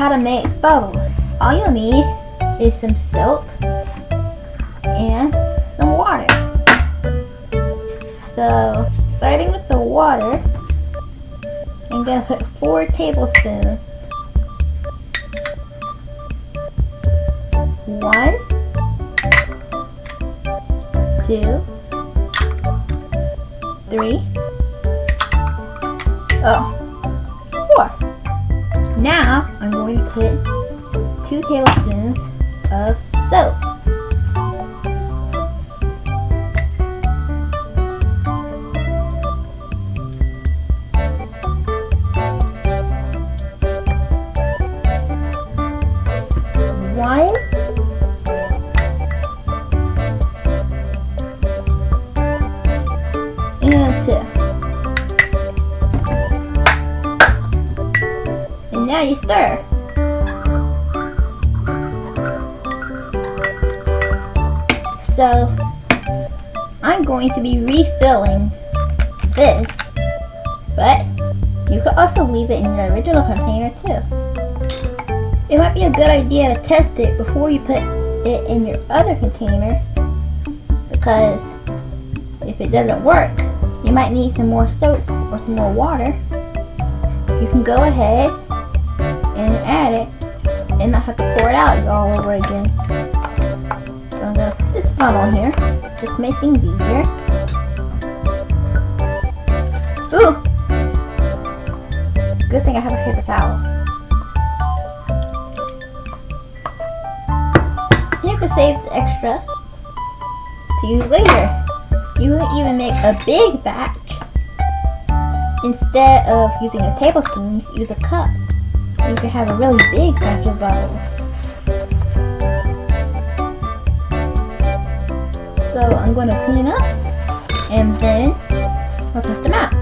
how to make bubbles. All you'll need is some soap and some water. So, starting with the water, I'm going to put 4 tablespoons. 1, 2, 3, 4. Now I'm going to put 2 tablespoons of soap. One, and 2. And now you stir. So I'm going to be refilling this, but you could also leave it in your original container too. It might be a good idea to test it before you put it in your other container, because if it doesn't work, you might need some more soap or some more water. You can go ahead and add it and not have to pour it out all over again. So I'm going to put this funnel here just to make things easier. Ooh! Good thing I have a paper towel. You can save the extra to use later. You can even make a big batch. Instead of using a tablespoon, use a cup. You can have a really big batch of bubbles. So I'm going to clean up and then I'll test them out.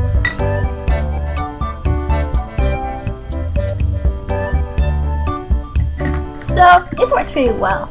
So this works pretty well.